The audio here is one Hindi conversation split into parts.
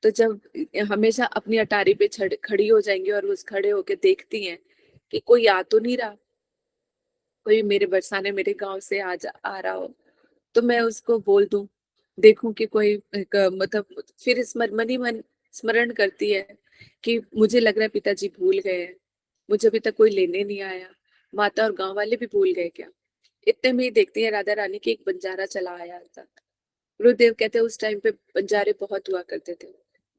तो जब हमेशा अपनी अटारी पे खड़ी हो जाएंगी और उस खड़े होके देखती हैं कि कोई आ तो नहीं रहा, कोई मेरे बरसाने मेरे गांव से आ रहा हो, तो मैं उसको बोल दूं, देखूं कि कोई मतलब फिर मन ही मन स्मरण करती है कि मुझे लग रहा है पिताजी भूल गए हैं, मुझे अभी तक कोई लेने नहीं आया, माता और गांव वाले भी भूल गए क्या। इतने में ही देखती है राधा रानी की एक बंजारा चला आया था। गुरुदेव कहते हैं उस टाइम पे बंजारे बहुत हुआ करते थे।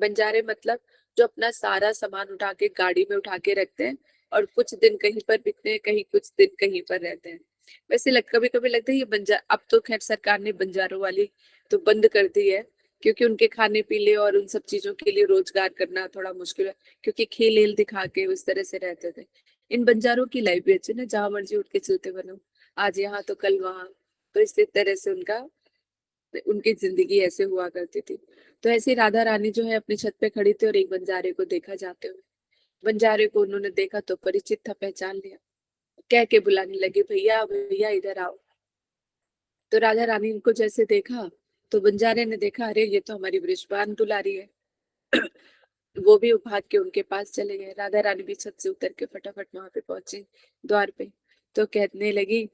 बंजारे मतलब जो अपना सारा सामान उठा के गाड़ी में उठा के रखते हैं और कुछ दिन कहीं पर बिकते हैं, कहीं कुछ दिन कहीं पर रहते हैं। वैसे कभी कभी लगता है ये बंजार, अब तो खैर सरकार ने बंजारों वाली तो बंद कर दी है, क्योंकि उनके खाने पीने और उन सब चीजों के लिए रोजगार करना थोड़ा मुश्किल है, क्योंकि खेल एल दिखा के उस तरह से रहते थे। इन बंजारों की लाइफ भी अच्छी ना, जहां मर्जी उठ के चलते बनो, आज यहाँ तो कल वहां। तो इस तरह से उनका उनकी जिंदगी ऐसे हुआ करती थी। तो ऐसे राधा रानी जो है अपनी छत पे खड़ी थी और एक बंजारे को देखा जाते हुए। बंजारे को उन्होंने देखा तो परिचित था, पहचान लिया, कह के बुलाने लगे, भैया भैया इधर आओ। तो राधा रानी को जैसे देखा तो बंजारे ने देखा, अरे ये तो हमारी वृषभान दुलारी है। वो भी भाग के उनके पास चले गए। राधा रानी भी छत से उतर के फटाफट वहां पे पहुंची द्वार पे। तो कहने लगी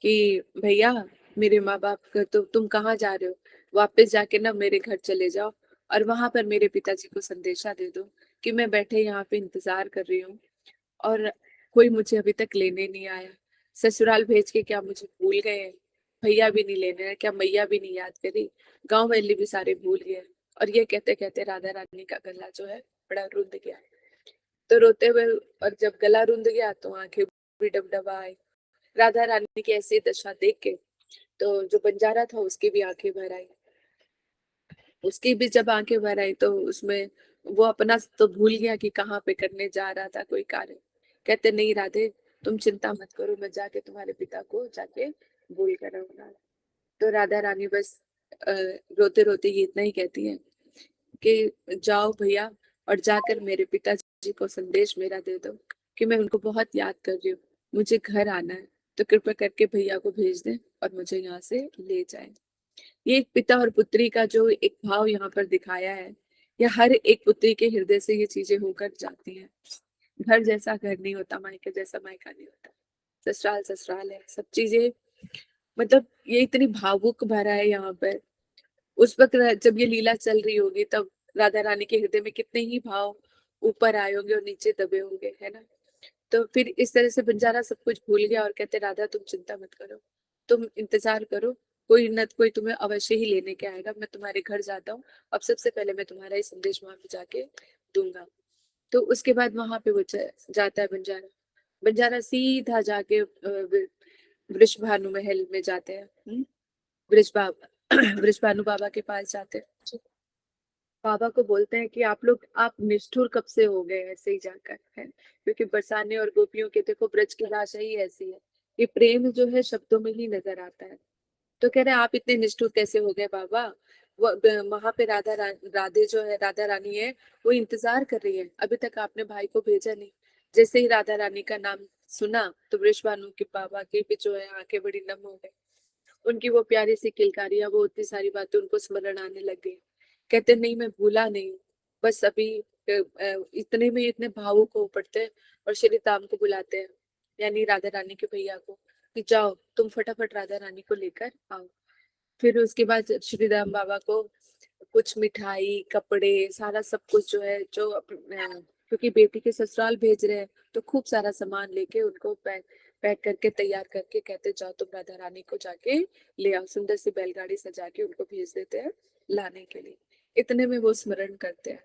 कि भैया, मेरे माँ बाप का तो तुम कहाँ जा रहे हो, वापस जाके ना मेरे घर चले जाओ और वहां पर मेरे पिताजी को संदेशा दे दो कि मैं बैठे यहाँ पे इंतजार कर रही हूँ और कोई मुझे अभी तक लेने नहीं आया। ससुराल भेज के क्या मुझे भूल गए हैं, भैया भी नहीं लेने आए, क्या मैया भी नहीं याद करी, गांव वाले भी सारे भूल गए। और ये कहते कहते राधा रानी का गला जो है बड़ा रुंध गया। तो रोते हुए, और जब गला रुंध गया तो आंखें भी डबडबा आई। राधा रानी की ऐसी दशा देख के तो जो बंजारा था उसकी भी आंखें भर आई। उसकी भी जब आंखें भर आई तो उसमें वो अपना तो भूल गया कि कहाँ पे करने जा रहा था कोई कार्य। कहते नहीं राधे, तुम चिंता मत करो, मैं जाके तुम्हारे पिता को जाके बोल कर आऊंगा। तो राधा रानी बस रोते रोते ये इतना ही कहती है कि जाओ भैया और जाकर मेरे पिताजी को संदेश मेरा दे दो कि मैं उनको बहुत याद कर रही हूँ, मुझे घर आना है, तो कृपया करके भैया को भेज दें और मुझे यहाँ से ले जाएं। ये एक पिता और पुत्री का जो एक भाव यहाँ पर दिखाया है, या हर एक पुत्री के हृदय से ये चीजें होकर जाती हैं। घर जैसा घर नहीं होता, मायके जैसा मायका नहीं होता, ससुराल ससुराल है, सब चीजें। मतलब ये इतनी भावुक भरा है यहाँ पर। उस वक्त जब ये लीला चल रही होगी तब राधा रानी के हृदय में कितने ही भाव ऊपर आए होंगे और नीचे दबे होंगे, है ना। तो फिर इस तरह से बंजारा सब कुछ भूल गया और कहते राधा तुम चिंता मत करो, तुम इंतजार करो, कोई न कोई तुम्हें अवश्य ही लेने के आएगा, मैं तुम्हारे घर जाता हूँ, अब सबसे पहले मैं तुम्हारा ही संदेश वहां पे जाके दूंगा। तो उसके बाद वहां पे वो जाता है बंजारा। बंजारा सीधा जाके वृषभानु महल में जाते हैं। वृषभा वृषभानु बाबा के पास जाते हैं। बाबा को बोलते हैं कि आप निष्ठुर कब से हो गए ऐसे ही जाकर, है, क्योंकि बरसाने और गोपियों के देखो ब्रज की भाषा ही ऐसी है, ये प्रेम जो है शब्दों में ही नजर आता है। तो कह रहे आप इतने निष्ठुर कैसे हो गए बाबा, वो वहां पे राधे जो है राधा रानी है, वो इंतजार कर रही है, अभी तक आपने भाई को भेजा नहीं। जैसे ही राधा रानी का नाम सुना तो वृषभानु के बाबा की भी जो है आंखें बड़ी नम हो गई। उनकी वो प्यारी सी किलकारियां, वो इतनी सारी बातें उनको स्मरण आने लग गई। कहते नहीं मैं भूला नहीं, बस अभी इतने में इतने भावुक हो पड़ते हैं और श्री राम को बुलाते हैं, यानी राधा रानी के भैया को, कि जाओ तुम फटाफट राधा रानी को लेकर आओ। फिर उसके बाद श्री राम बाबा को कुछ मिठाई कपड़े सारा सब कुछ जो है जो क्योंकि बेटी के ससुराल भेज रहे हैं, तो खूब सारा सामान लेके उनको पैक पैक करके तैयार करके कहते जाओ तुम राधा रानी को जाके ले आओ, सुंदर सी बैलगाड़ी सजा के उनको भेज देते हैं लाने के लिए। इतने में वो स्मरण करते हैं।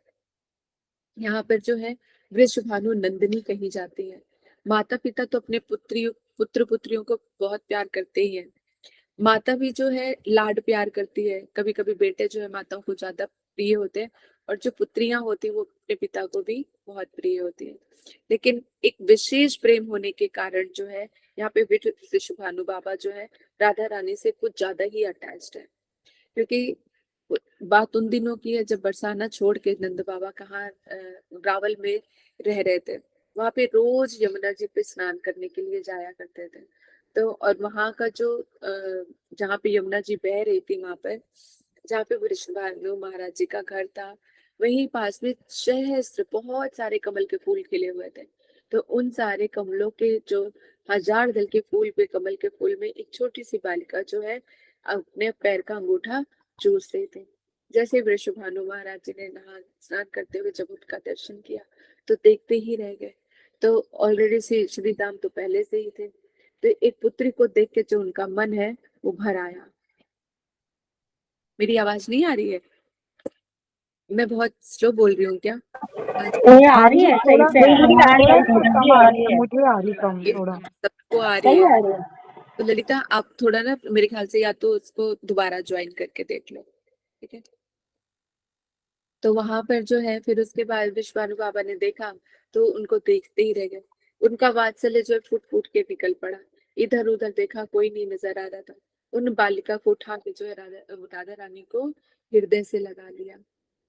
यहाँ पर जो है वृषभानु नंदिनी कही जाती है। माता पिता तो अपने पुत्र पुत्रियों को बहुत प्यार करते ही हैं। माता भी जो है लाड प्यार करती है, कभी कभी बेटे जो है माताओं को ज्यादा प्रिय होते हैं, और जो पुत्रियां होती हैं वो अपने पिता को भी बहुत प्रिय होती है। लेकिन एक विशेष प्रेम होने के कारण जो है यहाँ पे वृषभानु बाबा जो है राधा रानी से कुछ ज्यादा ही अटैच्ड है। क्योंकि बात उन दिनों की है जब बरसाना छोड़ के नंद बाबा कहाँ रावल में रह रहे थे। वहां पे रोज यमुना जी पे स्नान करने के लिए जाया करते थे। तो और वहां का जो जहाँ पे यमुना जी बह रही थी वहां पर, जहाँ पे वृषभानु महाराज जी का घर था, वहीं पास में सहस्त्र बहुत सारे कमल के फूल खिले हुए थे। तो उन सारे कमलों के जो हजार दल के फूल पे कमल के फूल में एक छोटी सी बालिका जो है अपने पैर का अंगूठा चूस रही थी। जैसे वृषभानु महाराज जी ने नहा स्नान करते हुए जब उनका दर्शन किया तो देखते ही रह गए। तो ऑलरेडी श्री राम तो पहले से ही थे, तो एक पुत्री को देख के जो उनका मन है वो भर आया। मेरी आवाज नहीं आ रही है? मैं बहुत स्लो बोल रही हूँ क्या? आज ये आ रही है सही थोड़ा से, हमारा थोड़ा तो कम आ रही है, मुझे आ रही कम ये थोड़ा। सबको आ रही सही है। आ रही है। तो ललिता आप थोड़ा ना मेरे ख्याल से या तो उसको दोबारा ज्वाइन करके देख लो, ठीक है? तो वहां पर जो है फिर उसके बाद विश्वानु बाबा ने देखा तो उनको देखते ही रह गए। उनका वात्सल्य जो है फूट फूट के निकल पड़ा। इधर उधर देखा कोई नहीं नजर आ रहा था। उन बालिका को उठा के जो है राधा रानी को हृदय से लगा लिया।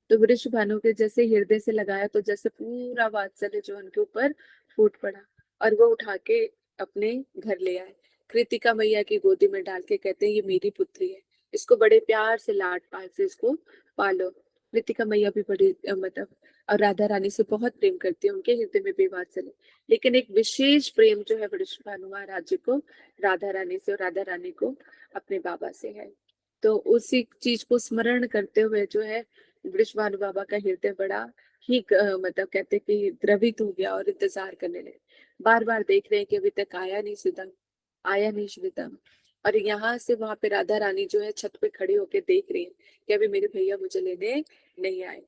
तो वृषभानु के जैसे हृदय से लगाया तो जैसे पूरा वात्सल्य जो उनके ऊपर फूट पड़ा और वो उठा के अपने घर ले आए। कृतिका मैया की गोदी में डाल के कहते हैं ये मेरी पुत्री है, इसको बड़े प्यार से लाड पाल से इसको पालो। कृतिका मैया भी बड़ी मतलब और राधा रानी से बहुत प्रेम करती है, उनके हृदय में भी वात्सल्य। लेकिन एक विशेष प्रेम जो है वृषभानु महाराज जी को राधा रानी से और राधा रानी को अपने बाबा से है। तो उसी चीज को स्मरण करते हुए जो है वृषभानु बाबा का हृदय बड़ा ही मतलब कहते कि द्रवित हो गया और इंतजार करने लगे। बार बार देख रहे हैं कि अभी तक आया नहीं श्रीदाम, आया नहीं श्रीदाम। और यहाँ से वहां पे राधा रानी जो है छत पे खड़ी होके देख रही है कि अभी मेरे भैया मुझे लेने नहीं आए।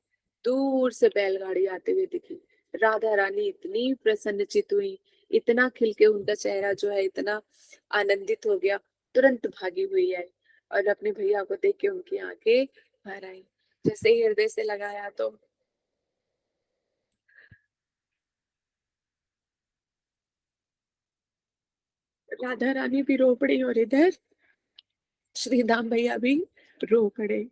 दूर से बैलगाड़ी आते हुए दिखी। राधा रानी इतनी प्रसन्नचित हुई, इतना खिल के उनका चेहरा जो है इतना आनंदित हो गया, तुरंत भागी हुई है और अपने भैया को देख के उनकी आंखें भर आई। जैसे ही हृदय से लगाया तो राधा रानी भी रो पड़ी और इधर श्री राम भैया भी रो पड़े।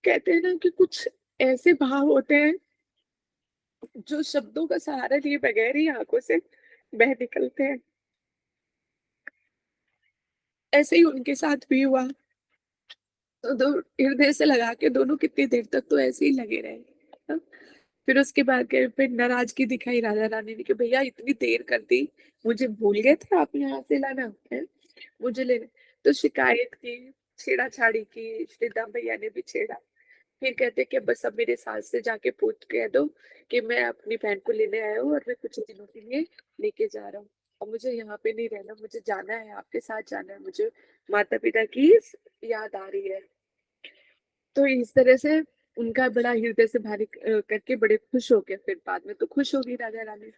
कहते हैं ना कि कुछ ऐसे भाव होते हैं जो शब्दों का सहारा लिए बगैर ही आंखों से बह निकलते हैं। ऐसे ही उनके साथ भी हुआ। तो दो हृदय से लगा के दोनों कितनी देर तक तो ऐसे ही लगे रहे। हाँ? फिर उसके बाद के फिर नाराजगी दिखाई राधा रानी ने कि भैया इतनी देर कर दी, मुझे भूल गए थे आप यहाँ से लाना है मुझे लेने। तो शिकायत की, छेड़ाछाड़ी की, श्री राम भैया ने भी छेड़ा। फिर कहते कि बस अब मेरे सास से जाके पूछ कह दो कि मैं अपनी बहन को लेने आया हूँ और मैं कुछ दिनों के लिए लेके जा रहा हूँ और मुझे यहाँ पे नहीं रहना, मुझे जाना है, आपके साथ जाना है, मुझे माता पिता की याद आ रही है। तो इस तरह से उनका बड़ा हृदय से भारी करके बड़े खुश हो गए। फिर बाद में तो खुश होगी राधा रानी।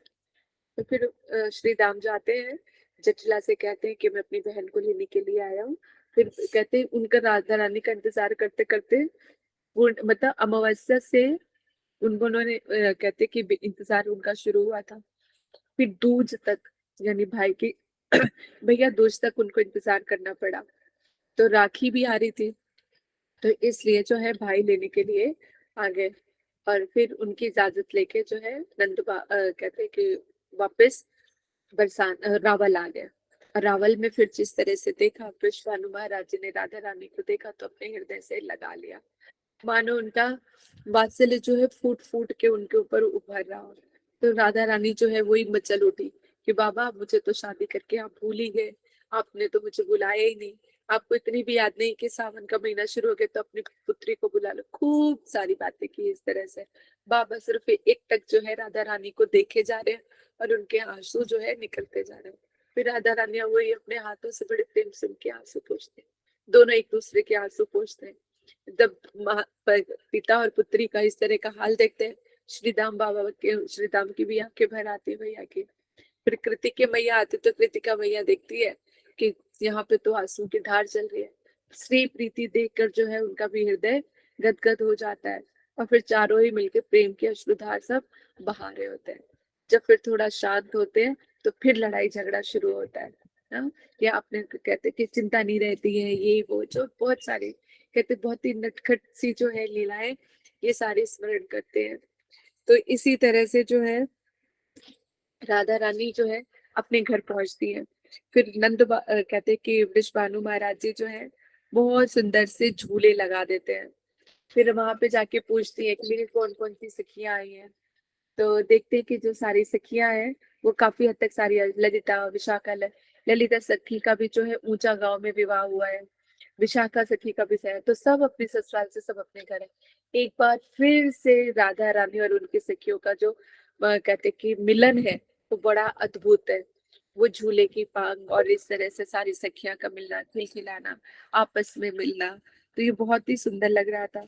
तो फिर श्री राम जाते हैं, जटिला से कहते हैं कि मैं अपनी बहन को लेने के लिए आया हूँ। फिर कहते हैं उनका राधा रानी का इंतजार करते करते मतलब अमावस्या से उन्होंने कहते कि इंतजार उनका शुरू हुआ था। फिर दूज तक यानी भाई की भैया दूज तक उनको इंतजार करना पड़ा। तो राखी भी आ रही थी तो इसलिए जो है भाई लेने के लिए आ गए। और फिर उनकी इजाजत लेके जो है कहते कि वापस रावल आ गया। और रावल में फिर जिस तरह से देखा विश्वानु महाराज जी ने राधा रानी को देखा तो अपने हृदय से लगा लिया। मानो उनका वात्सल्य जो है फूट फूट के उनके ऊपर उभर रहा हो। तो राधा रानी जो है वही मचल उठी कि बाबा मुझे तो शादी करके आप भूल ही गए, आपने तो मुझे बुलाया ही नहीं। आपको इतनी भी याद नहीं कि सावन का महीना शुरू हो गया तो अपनी पुत्री को बुला लो। खूब सारी बातें की इस तरह से। बाबा सिर्फ एक टक जो है राधा रानी को देखे जा रहे हैं और उनके आंसू जो है निकलते जा रहे हैं। फिर राधा रानी वही अपने हाथों से बड़े प्रेम से उनके आंसू पोंछते हैं। दोनों एक दूसरे के आंसू पोंछते हैं। जब पिता और पुत्री का इस तरह का हाल देखते हैं श्री राम बाबा के, श्री राम की भी आंखें भर आती है भैया की। फिर कृतिक मैया आती तो कृतिका मैया देखती है कि यहाँ पे तो आंसू की धार चल रही है। श्री प्रीति देखकर जो है उनका भी हृदय गदगद हो जाता है और फिर चारों ही मिलकर प्रेम की अश्रुधार सब बहा रहे होते हैं। जब फिर थोड़ा शांत होते हैं तो फिर लड़ाई झगड़ा शुरू होता है ना। या आपने कहते कि चिंता नहीं रहती है, ये वो जो बहुत सारे कहते बहुत ही नटखट सी जो है लीलाएं ये सारे स्मरण करते हैं। तो इसी तरह से जो है राधा रानी जो है अपने घर पहुंचती है। फिर कहते कि वृषभानु महाराज जी जो है बहुत सुंदर से झूले लगा देते हैं। फिर वहां पे जाके पूछती है कि मेरी कौन कौन सी सखियां आई हैं। तो देखते हैं कि जो सारी सखियां हैं वो काफी हद तक सारी ललिता, विशाखा, ललिता सखी का भी जो है ऊंचा गांव में विवाह हुआ है। विशाखा सखी का भी है, तो सब अपने ससुराल से सब अपने घर है। एक बार फिर से राधा रानी और उनकी सखियों का जो कहते कि मिलन है वो बड़ा अद्भुत है। वो झूले की पांग और इस तरह से सारी सखियां का मिलना, खिलखिलाना, आपस में मिलना, तो ये बहुत ही सुंदर लग रहा था।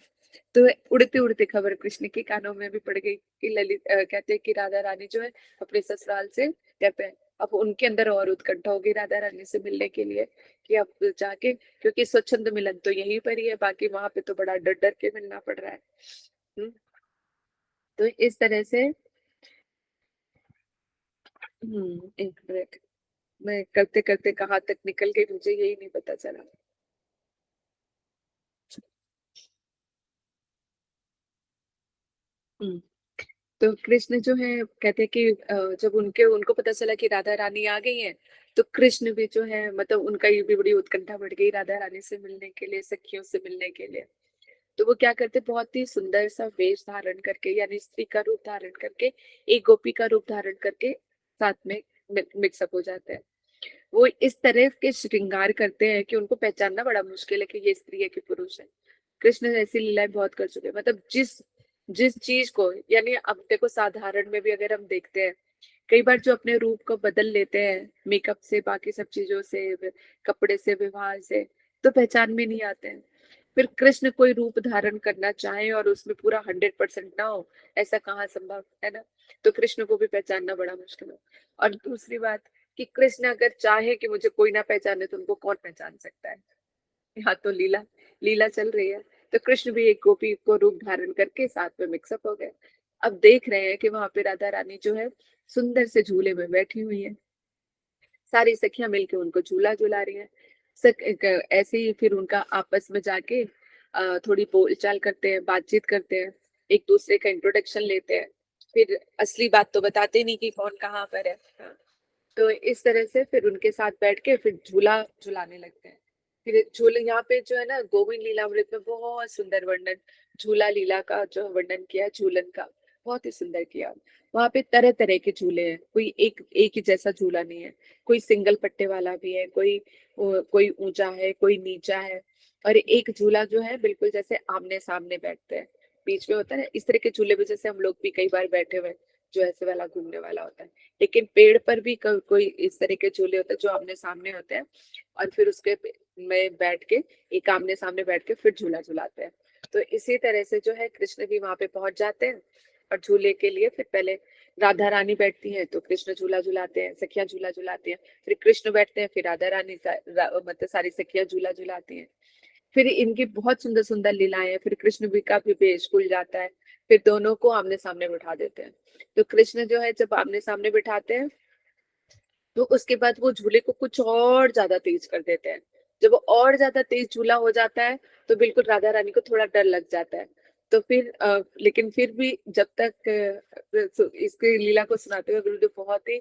तो उड़ते उड़ते खबर कृष्ण के कानों में भी पड़ गई कि कहते हैं कि राधा रानी जो है अपने ससुराल से कहते हैं। अब उनके अंदर और उत्कंठा होगी राधा रानी से मिलने के लिए कि अब जाके, क्योंकि स्वच्छंद मिलन तो यहीं पर ही है, बाकी वहां पे तो बड़ा डर डर के मिलना पड़ रहा है। हम्म, तो इस तरह से एक मिनट, मैं करते करते कहाँ तक निकल गई मुझे यही नहीं पता चला। हम्म, तो कृष्ण जो है कहते हैं कि जब उनके उनको पता चला कि राधा रानी आ गई हैं, तो कृष्ण भी जो है मतलब उनका ये भी बड़ी उत्कंठा बढ़ गई राधा रानी से मिलने के लिए, सखियों से मिलने के लिए। तो वो क्या करते, बहुत ही सुंदर सा वेश धारण करके यानी स्त्री का रूप धारण करके, एक गोपी का रूप धारण करके साथ में मिक्सअप हो जाते हैं। वो इस तरह के श्रृंगार करते हैं कि उनको पहचानना बड़ा मुश्किल है कि ये स्त्री है कि पुरुष है। कृष्ण ऐसी लीलाएं बहुत कर चुके हैं, मतलब जिस जिस चीज को, यानी अब देखो साधारण में भी अगर हम देखते हैं, कई बार जो अपने रूप को बदल लेते हैं मेकअप से, बाकी सब चीजों से, कपड़े से, व्यवहार से, तो पहचान में नहीं आते हैं। फिर कृष्ण कोई रूप धारण करना चाहे और उसमें पूरा 100% ना हो, ऐसा कहाँ संभव है ना। तो कृष्ण को भी पहचानना बड़ा मुश्किल है। और दूसरी बात कि कृष्ण अगर चाहे कि मुझे कोई ना पहचाने तो उनको कौन पहचान सकता है। यहाँ तो लीला लीला चल रही है। तो कृष्ण भी एक गोपी को रूप धारण करके साथ में मिक्सअप हो गए। अब देख रहे हैं कि वहां पे राधा रानी जो है सुंदर से झूले में बैठी हुई है, सारी सखियां मिलके उनको झूला झुला रही हैं। ऐसे ही फिर उनका आपस में जाके थोड़ी बोलचाल करते हैं, बातचीत करते हैं, एक दूसरे का इंट्रोडक्शन लेते हैं। फिर असली बात तो बताते नहीं कि कौन कहाँ पर है। हाँ। तो इस तरह से फिर उनके साथ बैठ के फिर झूला झुलाने लगते हैं। फिर झूले यहाँ पे जो है ना, गोविंद लीलामृत में बहुत सुंदर वर्णन, झूला लीला का जो वर्णन किया है, झूलन का बहुत ही सुंदर किया। वहां पे तरह तरह के झूले हैं, कोई एक एक ही जैसा झूला नहीं है। कोई सिंगल पट्टे वाला भी है, कोई ऊंचा है, कोई नीचा है। और एक झूला जो है बिल्कुल जैसे आमने सामने बैठते हैं, बीच में होता है ना, इस तरह के झूले में जैसे हम लोग भी कई बार बैठे हुए हैं, जो ऐसे वाला घूमने वाला होता है। लेकिन पेड़ पर भी कोई इस तरह के झूले होते हैं जो आमने सामने होते हैं, और फिर में बैठ के, एक आमने सामने बैठ के फिर झूला झुलाते हैं। तो इसी तरह से जो है कृष्ण भी वहां पे पहुंच जाते हैं। और झूले के लिए फिर पहले राधा रानी बैठती हैं तो कृष्ण झूला झुलाते हैं, सखियां झूला झुलाती हैं। फिर कृष्ण बैठते हैं, फिर राधा रानी मतलब सारी सखियां झूला झुलाती हैं। फिर इनकी बहुत सुंदर सुंदर लीलाएं हैं। फिर कृष्ण भी का भी वेश खुल जाता है। फिर दोनों को आमने सामने बिठा देते हैं। तो कृष्ण जो है जब आमने सामने बिठाते हैं, तो उसके बाद वो झूले को कुछ और ज्यादा तेज कर देते हैं। जब वो और ज्यादा तेज झूला हो जाता है, तो बिल्कुल राधा रानी को थोड़ा डर लग जाता है। तो फिर लेकिन फिर भी जब तक इसकी लीला को सुनाते हुए गुरुदेव बहुत ही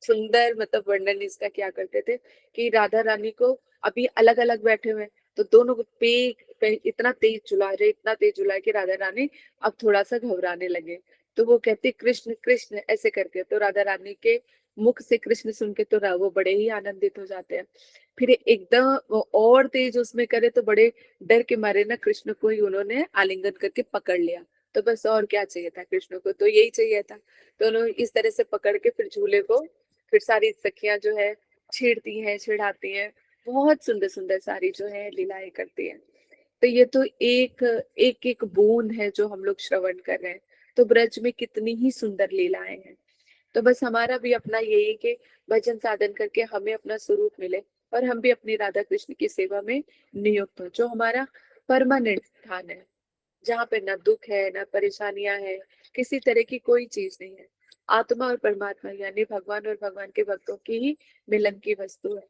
सुंदर मतलब वर्णन इसका क्या करते थे कि राधा रानी को अभी अलग अलग बैठे हुए हैं, तो दोनों को पे इतना तेज झुला रहे, इतना तेज झुला कि राधा रानी अब थोड़ा सा घबराने लगे। तो वो कहते कृष्ण कृष्ण ऐसे करके, तो राधा रानी के मुख से कृष्ण सुन के तो वो बड़े ही आनंदित हो जाते हैं। फिर एकदम वो और तेज उसमें करे तो बड़े डर के मारे ना कृष्ण को ही उन्होंने आलिंगन करके पकड़ लिया। तो बस और क्या चाहिए था कृष्ण को, तो यही चाहिए था। तो उन्होंने इस तरह से पकड़ के फिर झूले को फिर सारी सखियां जो है छेड़ती हैं, छिड़ाती हैं, बहुत सुंदर सुंदर सारी जो है लीलाएं करती हैं। तो ये तो एक एक एक बूंद है जो हम लोग श्रवण कर रहे हैं। तो ब्रज में कितनी ही सुंदर लीलाएं हैं। तो बस हमारा भी अपना यही कि भजन साधन करके हमें अपना स्वरूप मिले, और हम भी अपनी राधा कृष्ण की सेवा में नियुक्त हो, जो हमारा परमानेंट स्थान है, जहाँ पे ना दुख है ना परेशानियां है, किसी तरह की कोई चीज नहीं है। आत्मा और परमात्मा यानी भगवान और भगवान के भक्तों की ही मिलन की वस्तु है।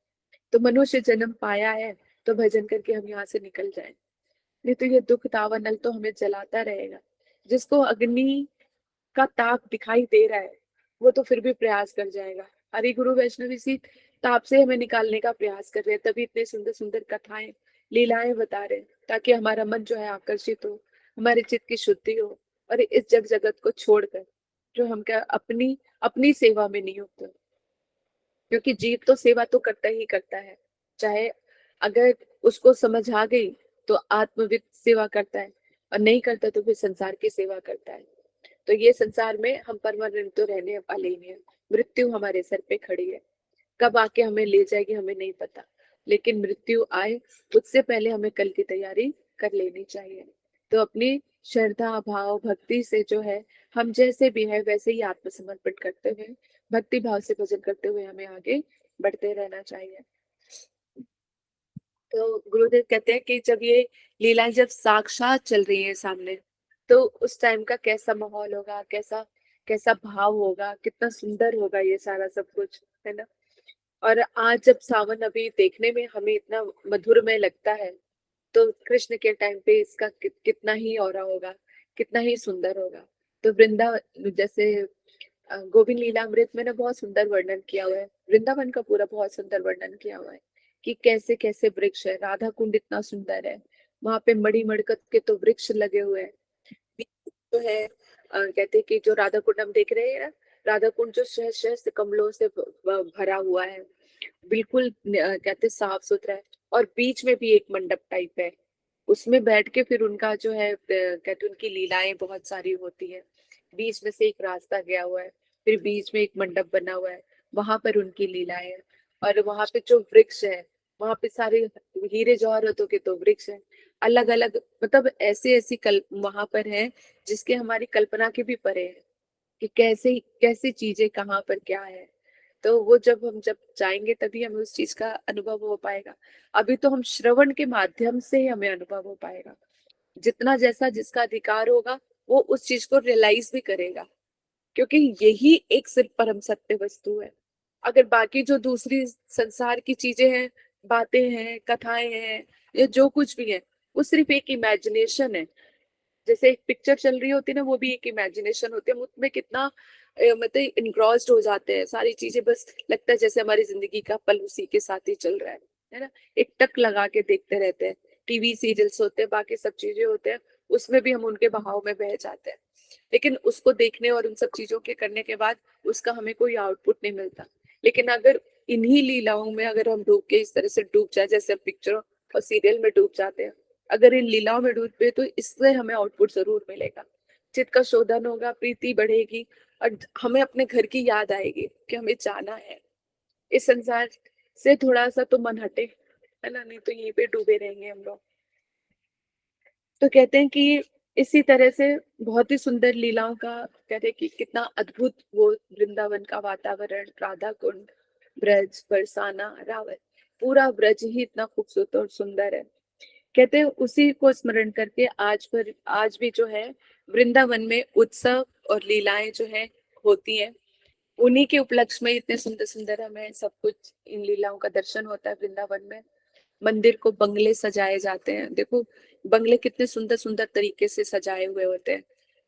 तो मनुष्य जन्म पाया है, तो भजन करके हम यहाँ से निकल जाए, नहीं तो ये दुख दावानल तो हमें जलाता रहेगा। जिसको अग्नि का ताप दिखाई दे रहा है, वो तो फिर भी प्रयास कर जाएगा। हरि गुरु वैष्णव इसी ताप से हमें निकालने का प्रयास कर रहे हैं, तभी इतने सुंदर सुंदर कथाएं, लीलाएं बता रहे हैं, ताकि हमारा मन जो है आकर्षित हो, हमारे चित्त की शुद्धि हो, और इस जग जगत को छोड़कर जो हम क्या अपनी अपनी सेवा में नियुक्त हो। क्योंकि जीव तो सेवा तो करता ही करता है, चाहे अगर उसको समझ आ गई तो आत्मविद सेवा करता है, और नहीं करता तो फिर संसार की सेवा करता है। तो ये संसार में हम परमानेंट तो रहने वाले ही नहीं है। मृत्यु हमारे सर पे खड़ी है, कब आके हमें ले जाएगी हमें नहीं पता, लेकिन मृत्यु आए उससे पहले हमें कल की तैयारी कर लेनी चाहिए। तो अपनी श्रद्धा भाव भक्ति से जो है, हम जैसे भी है वैसे ही आत्मसमर्पण करते हुए, भक्ति भाव से भजन करते हुए हमें आगे बढ़ते रहना चाहिए। तो गुरुदेव कहते हैं कि जब ये लीलाएं जब साक्षात चल रही है सामने, तो उस टाइम का कैसा माहौल होगा, कैसा कैसा भाव होगा, कितना सुंदर होगा ये सारा सब कुछ, है ना। और आज जब सावन अभी देखने में हमें इतना मधुरमय लगता है, तो कृष्ण के टाइम पे इसका कितना ही औरा होगा, कितना ही सुंदर होगा। तो वृंदावन जैसे गोविंद लीलामृत में ना बहुत सुंदर वर्णन किया हुआ है, वृंदावन का पूरा बहुत सुंदर वर्णन किया हुआ है कि कैसे कैसे वृक्ष है, राधा कुंड इतना सुंदर है, वहां पे मड़ी मड़कत के तो वृक्ष लगे हुए हैं। जो है कहते हैं कि जो राधा कुंड हम देख रहे हैं ना, राधा कुंड जो शहर शहर से कमलों से भरा हुआ है, बिल्कुल कहते साफ सुथरा है, और बीच में भी एक मंडप टाइप है, उसमें बैठ के फिर उनका जो है कहते उनकी लीलाएं बहुत सारी होती है। बीच में से एक रास्ता गया हुआ है, फिर बीच में एक मंडप बना हुआ है, वहां पर उनकी लीलाएं हैं। और वहां पे जो वृक्ष है, वहां पे सारे हीरे जवाहरातों के तो वृक्ष हैं, अलग अलग, मतलब ऐसी ऐसी वहां पर है जिसके हमारी कल्पना के भी परे है कि कैसे कैसी चीजें कहाँ पर क्या है। तो वो जब जाएंगे तभी हमें उस चीज का अनुभव हो पाएगा। अभी तो हम श्रवण के माध्यम से ही हमें अनुभव हो पाएगा। जितना जैसा जिसका अधिकार होगा वो उस चीज को रियलाइज भी करेगा, क्योंकि यही एक सिर्फ परम सत्य वस्तु है। अगर बाकी जो दूसरी संसार की चीजें हैं, बातें हैं, कथाएं हैं, या जो कुछ भी है, वो सिर्फ एक इमेजिनेशन है। जैसे एक पिक्चर चल रही होती है ना, वो भी एक इमेजिनेशन होती है, हम उसमें कितना मतलब इनग्रॉस्ड हो जाते हैं, सारी चीजें बस लगता है जैसे हमारी जिंदगी का पल उसी के साथ ही चल रहा है ना। एक टक लगा के देखते रहते हैं, टीवी सीरियल्स होते हैं, बाकी सब चीजें होते हैं, उसमें भी हम उनके बहाव में बह जाते हैं। लेकिन उसको देखने और उन सब चीजों के करने के बाद उसका हमें कोई आउटपुट नहीं मिलता। लेकिन अगर इन्हीं लीलाओं में अगर हम डूब के इस तरह से डूब जाए जैसे हम पिक्चरों और सीरियल में डूब जाते हैं, अगर इन लीलाओं में डूबे तो इससे हमें आउटपुट जरूर मिलेगा। चित्त का शोधन होगा, प्रीति बढ़ेगी, और हमें अपने घर की याद आएगी कि हमें जाना है। इस संसार से थोड़ा सा तो मन हटे, है ना, नहीं तो यहीं पे डूबे रहेंगे हम लोग। तो कहते हैं कि इसी तरह से बहुत ही सुंदर लीलाओं का, कहते हैं कि कितना अद्भुत वो वृंदावन का वातावरण, राधा कुंड, ब्रज, बरसाना, रावत, पूरा ब्रज ही इतना खूबसूरत और सुंदर है। कहते हैं उसी को स्मरण करके आज भी जो है वृंदावन में उत्सव और लीलाएं जो है होती हैं। उन्हीं के उपलक्ष्य में इतने सुंदर सुंदर हमें सब कुछ इन लीलाओं का दर्शन होता है वृंदावन में। मंदिर को बंगले सजाए जाते हैं, देखो बंगले कितने सुंदर सुंदर तरीके से सजाए हुए होते हैं,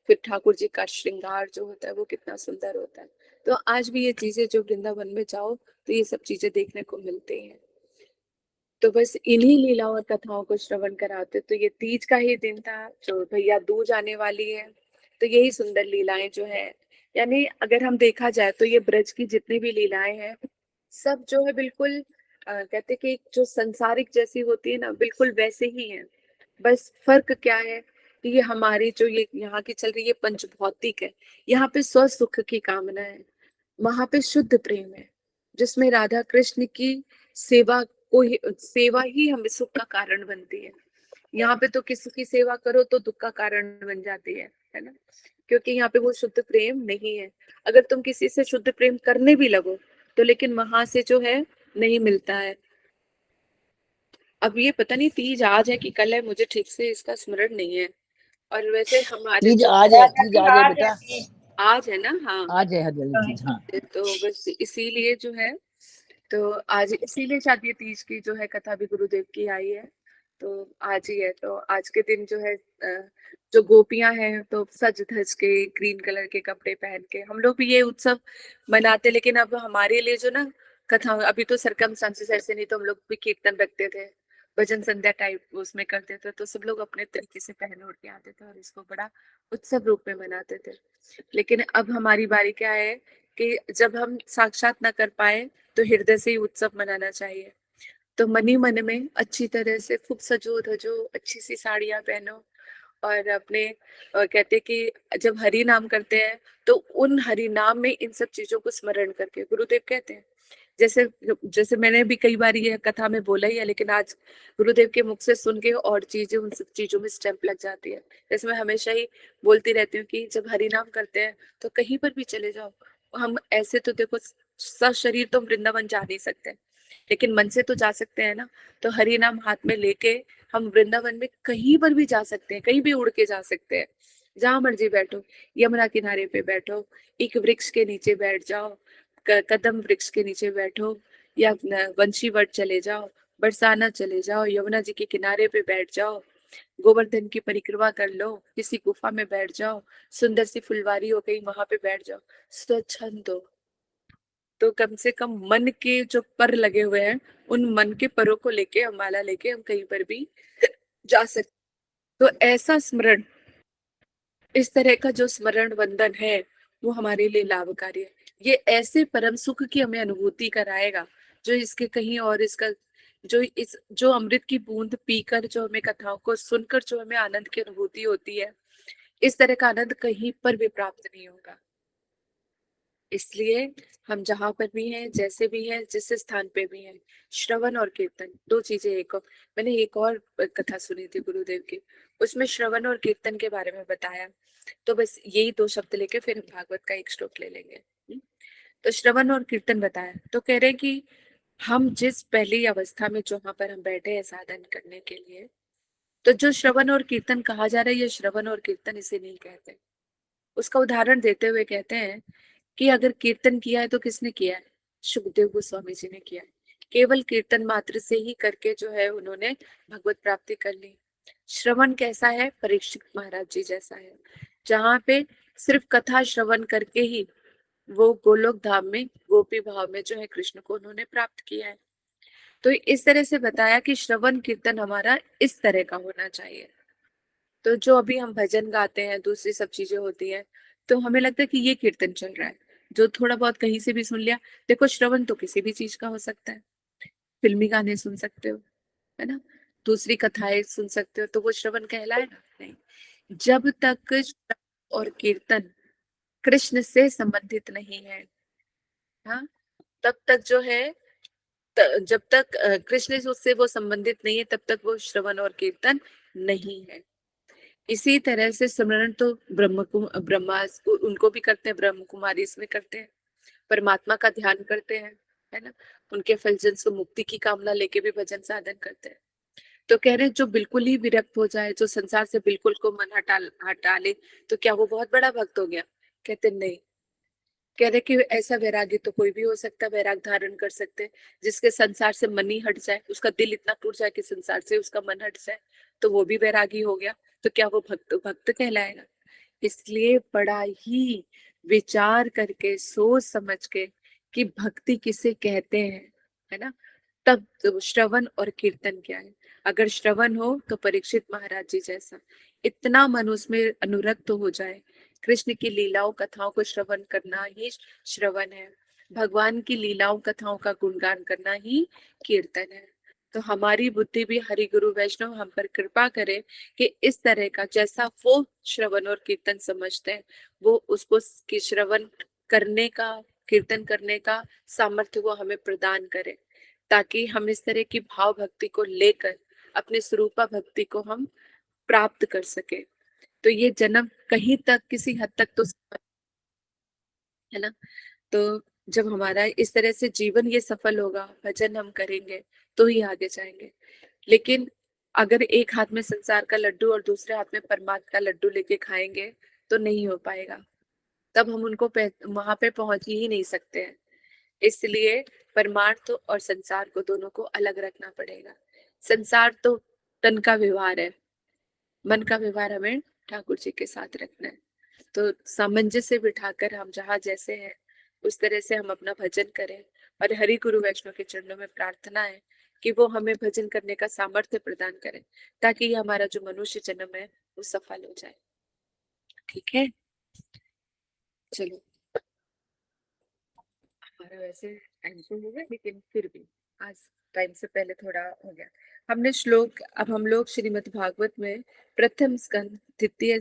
फिर ठाकुर जी का श्रृंगार जो होता है वो कितना सुंदर होता है। तो आज भी ये चीजें जो वृंदावन में जाओ तो ये सब चीजें देखने को मिलती हैं। तो बस इन्हीं लीलाओं और कथाओं को श्रवण कराते, तो ये तीज का ही दिन था जो भैया दूज आने वाली है। तो यही सुंदर लीलाएं जो है, यानी अगर हम देखा जाए तो ये ब्रज की जितनी भी लीलाएं हैं सब जो है बिल्कुल कहते कि एक जो संसारिक जैसी होती है ना, बिल्कुल वैसे ही है। बस फर्क क्या है कि ये हमारी जो ये यहाँ की चल रही है पंच भौतिक है, यहाँ पे स्व सुख की कामना है, वहां पे शुद्ध प्रेम है, जिसमें राधा कृष्ण की सेवा सेवा ही हमें सुख का कारण बनती है। यहाँ पे तो किसी की सेवा करो तो दुख का कारण बन जाती है ना, क्योंकि यहाँ पे वो शुद्ध प्रेम नहीं है। अगर तुम किसी से शुद्ध प्रेम करने भी लगो तो लेकिन वहां से जो है नहीं मिलता है। अब ये पता नहीं तीज आज है कि कल है, मुझे ठीक से इसका स्मरण नहीं है। और वैसे हमारे तीज जो आज है, तीज आज है बेटा, आज है ना, हाँ। आज है हरियाली तीज। हाँ, तो बस इसीलिए जो है, तो आज इसीलिए शायद ये तीज की जो है कथा भी गुरुदेव की आई है, तो आज ही है। तो आज के दिन जो है जो गोपियां हैं तो सज धज के ग्रीन कलर के कपड़े पहन के हम लोग भी ये उत्सव मनाते। लेकिन अब हमारे लिए जो ना कथा, अभी तो सरकमस्टांसेस ऐसे, नहीं तो हम लोग भी कीर्तन रखते थे, भजन संध्या टाइप उसमें करते थे, तो सब लोग अपने तरीके से पहन ओढ़ के आते थे और इसको बड़ा उत्सव रूप में मनाते थे। लेकिन अब हमारी बारी क्या है कि जब हम साक्षात ना कर पाए तो हृदय से ही उत्सव मनाना चाहिए। तो मन ही मन में अच्छी तरह से खूब सजो धजो, अच्छी सी साड़ियाँ पहनो और अपने कहते कि जब हरि नाम करते हैं तो उन हरि नाम में इन सब चीजों को स्मरण करके, गुरुदेव कहते हैं, जैसे जैसे मैंने भी कई बार ये कथा में बोला ही है, लेकिन आज गुरुदेव के मुख से सुन के और चीजें उन सब चीजों में स्टैंप लग जाती है। जैसे मैं हमेशा ही बोलती रहती हूँ कि जब हरि नाम करते हैं तो कहीं पर भी चले जाओ, हम ऐसे तो देखो सशरीर तो हम वृंदावन जा नहीं सकते, लेकिन मन से तो जा सकते हैं ना। तो हरि नाम हाथ में लेके हम वृंदावन में कहीं पर भी जा सकते हैं, कहीं भी उड़ के जा सकते हैं, जहां मर्जी बैठो, यमुना किनारे पे बैठो, एक वृक्ष के नीचे बैठ जाओ, कदम वृक्ष के नीचे बैठो, या वंशीवट चले जाओ, बरसाना चले जाओ, यमुना जी के किनारे पे बैठ जाओ, गोवर्धन की परिक्रमा कर लो, किसी गुफा में बैठ जाओ, सुंदर सी फुलवारी हो गई वहां पे बैठ जाओ, स्वच्छंद हो। तो कम से कम मन के जो पर लगे हुए हैं, उन मन के परों को लेके हम माला लेके हम कहीं पर भी जा सकते। तो ऐसा स्मरण, इस तरह का जो स्मरण वंदन है वो हमारे लिए लाभकारी है। ये ऐसे परम सुख की हमें अनुभूति कराएगा जो इसके कहीं और इसका, जो अमृत की बूंद पीकर जो हमें कथाओं को सुनकर जो हमें आनंद की अनुभूति होती है, इस तरह का आनंद कहीं पर भी प्राप्त नहीं होगा। इसलिए हम जहां पर भी हैं, जैसे भी हैं, जिस स्थान पे भी हैं, श्रवण और कीर्तन दो चीजें। मैंने एक और कथा सुनी थी गुरुदेव की, उसमें श्रवण और कीर्तन के बारे में बताया। तो बस यही दो शब्द लेके फिर हम भागवत का एक श्लोक ले लेंगे। तो श्रवण और कीर्तन बताया, तो कह रहे कि हम जिस पहली अवस्था में जहां पर हम बैठे हैं साधन करने के लिए, तो जो श्रवण और कीर्तन कहा जा रहा है, ये श्रवण और कीर्तन इसे नहीं कहते। उसका उदाहरण देते हुए कहते हैं कि अगर कीर्तन किया है तो किसने किया है? सुखदेव गोस्वामी जी ने किया है। केवल कीर्तन मात्र से ही करके जो है उन्होंने भगवत प्राप्ति कर ली। श्रवण कैसा है? परीक्षित महाराज जी जैसा है, जहाँ पे सिर्फ कथा श्रवण करके ही वो गोलोक धाम में गोपी भाव में जो है कृष्ण को उन्होंने प्राप्त किया है। तो इस तरह से बताया कि श्रवण कीर्तन हमारा इस तरह का होना चाहिए। तो जो अभी हम भजन गाते हैं, दूसरी सब चीजें होती है, तो हमें लगता है कि ये कीर्तन चल रहा है, जो थोड़ा बहुत कहीं से भी सुन लिया। देखो श्रवण तो किसी भी चीज का हो सकता है, फिल्मी गाने सुन सकते हो, है ना, दूसरी कथाएं सुन सकते हो, तो वो श्रवण कहलाएगा? नहीं। जब तक श्रवण और कीर्तन कृष्ण से संबंधित नहीं है, हाँ, तब तक जो है, जब तक कृष्ण से उससे वो संबंधित नहीं है, तब तक वो श्रवण और कीर्तन नहीं है। इसी तरह से सिमरन तो ब्रह्मा उनको भी करते हैं, ब्रह्म कुमारी इसमें करते हैं, परमात्मा का ध्यान करते हैं, है ना, उनके फलजन से मुक्ति की कामना लेके भी भजन साधन करते हैं। तो कह रहे हैं जो बिल्कुल ही विरक्त हो जाए, जो संसार से बिल्कुल को मन हटा ले, तो क्या वो बहुत बड़ा भक्त हो गया? कहते नहीं। कह रहे कि ऐसा वैरागी तो कोई भी हो सकता है, वैराग धारण कर सकते हैं, जिसके संसार से मन ही हट जाए, उसका दिल इतना टूट जाए कि संसार से उसका मन हट जाए, तो वो भी वैरागी हो गया। तो क्या वो भक्त भक्त कहलाएगा? इसलिए बड़ा ही विचार करके, सोच समझ के कि भक्ति किसे कहते हैं, है ना, तब तो श्रवण और कीर्तन क्या है। अगर श्रवण हो तो परीक्षित महाराज जी जैसा इतना मन उसमें अनुरक्त हो जाए, कृष्ण की लीलाओं कथाओं को श्रवण करना ही श्रवण है, भगवान की लीलाओं कथाओं का गुणगान करना ही कीर्तन है। तो हमारी बुद्धि भी हरि गुरु वैष्णव हम पर कृपा करे कि इस तरह का जैसा वो श्रवण और कीर्तन समझते हैं, वो उसको की श्रवण करने का, कीर्तन करने का सामर्थ्य वो हमें प्रदान करे, ताकि हम इस तरह की भाव भक्ति को लेकर अपने स्वरूपा भक्ति को हम प्राप्त कर सके। तो ये जन्म कहीं तक किसी हद तक तो, है ना, तो जब हमारा इस तरह से जीवन ये सफल होगा, भजन हम करेंगे, तो ही आगे जाएंगे। लेकिन अगर एक हाथ में संसार का लड्डू और दूसरे हाथ में परमात्मा का लड्डू लेके खाएंगे तो नहीं हो पाएगा, तब हम उनको वहां पे पहुंच ही नहीं सकते हैं। इसलिए परमार्थ और संसार को दोनों को अलग रखना पड़ेगा। संसार तो तन का व्यवहार है, मन का व्यवहार हमें ठाकुर जी के साथ रखना है। तो सामंजस्य बिठाकर हम जहाँ जैसे हैं उस तरह से हम अपना भजन करें। और हरि गुरु वैष्णव के चरणों में प्रार्थना है कि वो हमें भजन करने का सामर्थ्य प्रदान करें, ताकि ये हमारा जो मनुष्य जन्म है वो सफल हो जाए। ठीक है, चलो। हमारा वैसे टाइम तो हो गया, लेकिन फिर भी आज टाइम से पहले थोड़ा हो गया। हमने श्लोक, अब हम लोग श्रीमद् भागवत में प्रथम स्कंद द्वितीय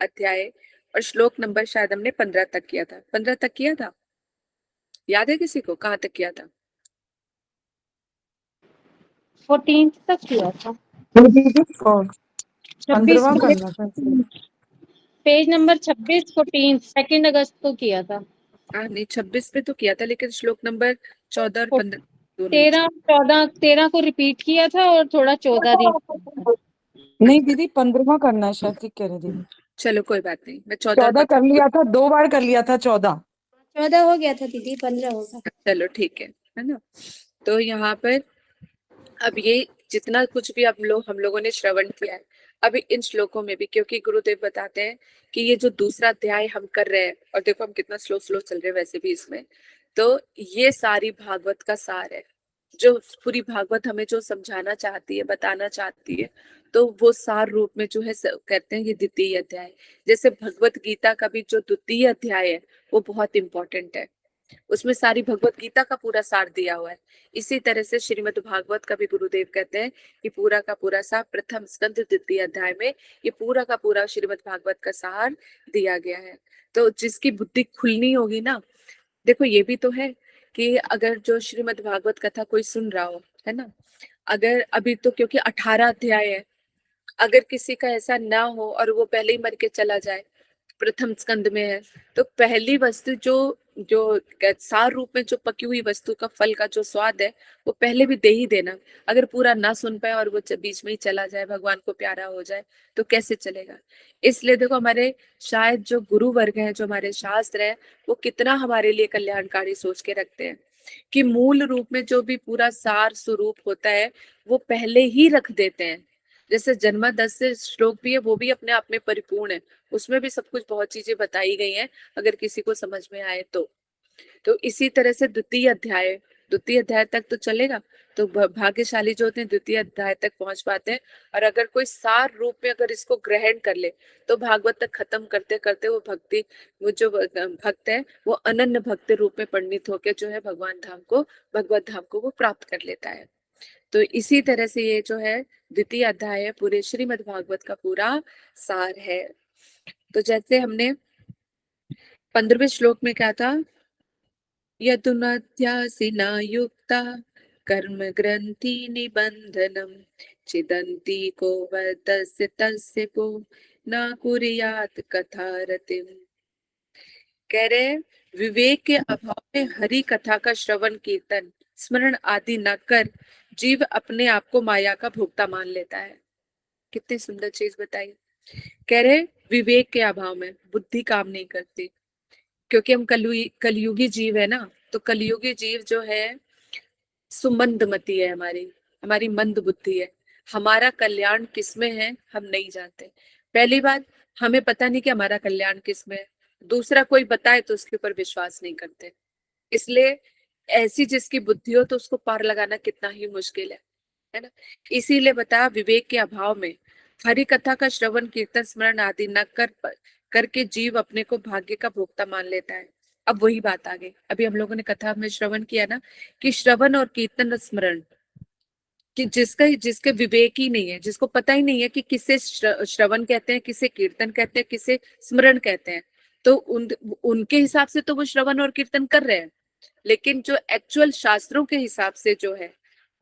अध्याय और श्लोक नंबर शायद हमने 15 तक किया था। 15 तक किया था, याद है किसी को कहाँ तक किया था? 14 तक किया था। और 26 15वां करना था। पेज नंबर 26 14 2 अगस्त को किया था। हाँ नहीं, 26 पे तो किया था, लेकिन श्लोक नंबर 14 और 15 दोनों। 13 को रिपीट किया था और थोड़ा 14 दिन। नहीं दीदी 15वां करना है शायद, ठीक कह रहे दीदी। चलो कोई बात नहीं, मैं 14 14 कर लिया था, 2 बार कर लिया था 14। 14 हो गया था दीदी, 15 होगा। चलो ठीक है ना। तो यहाँ पर अब ये जितना कुछ भी हम लोगों ने श्रवण किया है, अभी इन श्लोकों में भी, क्योंकि गुरुदेव बताते हैं कि ये जो दूसरा अध्याय हम कर रहे हैं, और देखो हम कितना स्लो स्लो चल रहे हैं वैसे भी इसमें, तो ये सारी भागवत का सार है। जो पूरी भागवत हमें जो समझाना चाहती है, बताना चाहती है, तो वो सार रूप में जो है कहते हैं ये द्वितीय अध्याय। जैसे भगवत गीता का भी जो द्वितीय अध्याय है वो बहुत इंपॉर्टेंट है, उसमें सारी भगवत गीता का पूरा सार दिया हुआ है। इसी तरह से श्रीमद् भागवत का भी गुरुदेव कहते हैं कि पूरा का पूरा सार प्रथम स्कंद द्वितीय अध्याय में ये पूरा का पूरा श्रीमद् भागवत का सार दिया गया है। तो जिसकी बुद्धि खुलनी होगी ना, देखो ये भी तो है कि अगर जो श्रीमद् भागवत कथा कोई सुन रहा हो, है ना, अगर अभी तो क्योंकि 18 अध्याय है, अगर किसी का ऐसा ना हो और वो पहले ही मर के चला जाए, प्रथम स्कंद में है, तो पहली वस्तु जो जो सार रूप में जो पकी हुई वस्तु का फल का जो स्वाद है वो पहले भी दे ही देना। अगर पूरा ना सुन पाए और वो बीच में ही चला जाए, भगवान को प्यारा हो जाए, तो कैसे चलेगा? इसलिए देखो हमारे शायद जो गुरु वर्ग है, जो हमारे शास्त्र है, वो कितना हमारे लिए कल्याणकारी सोच के रखते हैं कि मूल रूप में जो भी पूरा सार स्वरूप होता है वो पहले ही रख देते हैं। जैसे जन्म 10 से श्लोक भी है, वो भी अपने आप में परिपूर्ण है, उसमें भी सब कुछ बहुत चीजें बताई गई हैं, अगर किसी को समझ में आए तो इसी तरह से द्वितीय अध्याय तक तो चलेगा, तो भाग्यशाली जो होते हैं द्वितीय अध्याय तक पहुंच पाते हैं। और अगर कोई सार रूप में अगर इसको ग्रहण कर ले, तो भागवत तक खत्म करते करते वो भक्ति, वो जो भक्त है वो अनन्य भक्त रूप में परिणित होकर जो है भगवत धाम को वो प्राप्त कर लेता है। तो इसी तरह से ये जो है द्वितीय अध्याय है, पूरे श्रीमद् भागवत का पूरा सार है। तो जैसे हमने 15वें श्लोक में क्या था, यदुनाध्यासिना युक्ता कर्म ग्रंथि निबंधनम चिदंती को वदस्य तस्य को न कुर्यात् कथारतिम। कह रहे विवेक के अभाव में हरि कथा का श्रवण कीर्तन स्मरण आदि न कर जीव अपने आप को माया का भोक्ता मान लेता है। कितनी सुंदर चीज बताई। कह रहे विवेक के अभाव में बुद्धि काम नहीं करती, क्योंकि हम कलयुगी जीव है ना, तो कलयुगी जीव जो है सुमंदमती है, हमारी हमारी मंद बुद्धि है। हमारा कल्याण किसमें है हम नहीं जानते। पहली बात, हमें पता नहीं कि हमारा कल्याण किसमें है। दूसरा, कोई बताए तो उसके ऊपर विश्वास नहीं करते। इसलिए ऐसी जिसकी बुद्धि हो तो उसको पार लगाना कितना ही मुश्किल है ना। इसीलिए बता विवेक के अभाव में हरि कथा का श्रवण कीर्तन स्मरण आदि न करके जीव अपने को भाग्य का भोक्ता मान लेता है। अब वही बात आ गई, अभी हम लोगों ने कथा में श्रवण किया ना कि श्रवण और कीर्तन स्मरण, कि जिसके विवेक ही नहीं है, जिसको पता ही नहीं है कि किसे श्रवण कहते हैं, किसे कीर्तन कहते हैं, किसे स्मरण कहते हैं, तो उनके हिसाब से तो वो श्रवण और कीर्तन कर रहे हैं, लेकिन जो एक्चुअल शास्त्रों के हिसाब से जो है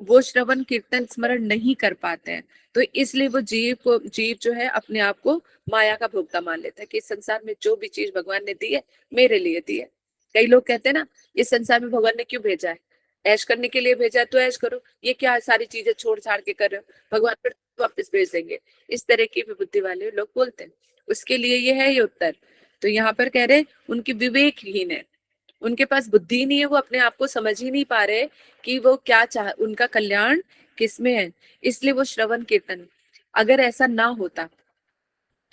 वो श्रवण कीर्तन स्मरण नहीं कर पाते हैं। तो इसलिए वो जीव जो है अपने आप को माया का भोक्ता मान लेता है कि इस संसार में जो भी चीज भगवान ने दी है मेरे लिए दी है। कई लोग कहते हैं ना, इस संसार में भगवान ने क्यों भेजा है, ऐश करने के लिए भेजा है तो ऐश करो, ये क्या सारी चीजें छोड़ छाड़ के कर रहे हो, भगवान फिर वापस भेज देंगे। इस तरह की भी बुद्धि वाले लोग बोलते हैं। उसके लिए ये है ये उत्तर। तो यहाँ पर कह रहे उनकी विवेकहीन है, उनके पास बुद्धि नहीं है, वो अपने आप को समझ ही नहीं पा रहे कि वो क्या चाह, उनका कल्याण किसमें है। इसलिए वो श्रवण कीर्तन, अगर ऐसा ना होता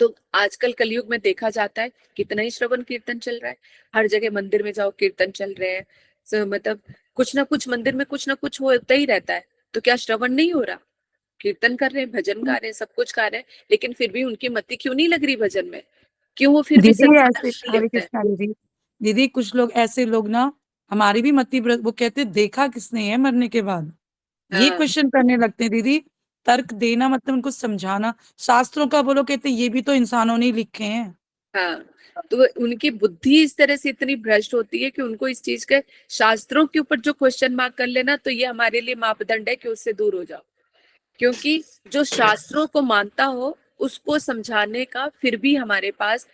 तो आजकल कलयुग में देखा जाता है कितना ही श्रवण कीर्तन चल रहा है। हर जगह मंदिर में जाओ कीर्तन चल रहे हैं, मतलब कुछ ना कुछ मंदिर में कुछ ना कुछ होता ही रहता है। तो क्या श्रवण नहीं हो रहा? कीर्तन कर रहे हैं, भजन गा रहे हैं, सब कुछ गा रहे हैं, लेकिन फिर भी उनकी मति क्यों नहीं लग रही भजन में? क्यों वो फिर भी दीदी संसार ऐसे, में ही हरे लिप्त है? कृष्णा दीदी, दीदी कुछ लोग ऐसे लोग ना, हमारी भी मति वो कहते देखा किसने है मरने के बाद, ये हाँ क्वेश्चन करने लगते हैं दीदी। तर्क देना मतलब उनको समझाना, शास्त्रों का बोलो कहते ये भी तो इंसानों ने ही लिखे हैं। हाँ, तो उनकी बुद्धि इस तरह से इतनी भ्रष्ट होती है कि उनको इस चीज के, शास्त्रों के ऊपर जो क्वेश्चन मार्क कर लेना, तो ये हमारे लिए मापदंड है कि उससे दूर हो जाओ। क्योंकि जो शास्त्रों को मानता हो उसको समझाने का फिर भी हमारे पास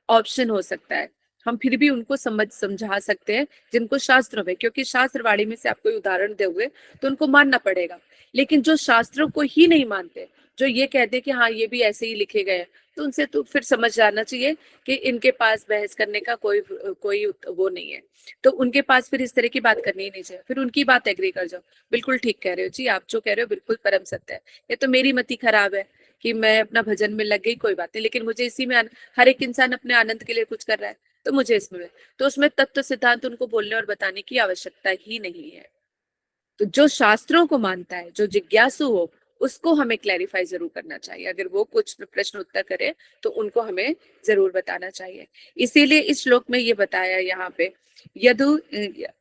ऑप्शन हो सकता है, हम फिर भी उनको समझा सकते हैं जिनको शास्त्रों में, क्योंकि शास्त्रवाणी में से आप कोई उदाहरण दोगे तो उनको मानना पड़ेगा। लेकिन जो शास्त्रों को ही नहीं मानते, जो ये कहते कि हाँ ये भी ऐसे ही लिखे गए हैं, तो उनसे तो फिर समझ जाना चाहिए कि इनके पास बहस करने का कोई कोई वो नहीं है। तो उनके पास फिर इस तरह की बात करनी ही नहीं चाहिए, फिर उनकी बात एग्री कर जाओ, बिल्कुल ठीक कह रहे हो जी, आप जो कह रहे हो बिल्कुल परम सत्य है। ये तो मेरी मति खराब है कि मैं अपना भजन में लग गई, कोई बात नहीं, लेकिन मुझे इसी में हर एक इंसान अपने आनंद के लिए कुछ कर रहा है, तो मुझे इसमें, तो उसमें तत्व सिद्धांत उनको बोलने और बताने की आवश्यकता ही नहीं है। तो जो शास्त्रों को मानता है, जो जिज्ञासु हो, उसको हमें क्लैरिफाई जरूर करना चाहिए। अगर वो कुछ प्रश्न उत्तर करे तो उनको हमें जरूर बताना चाहिए। इसीलिए इस श्लोक में ये बताया यहाँ पे, यदु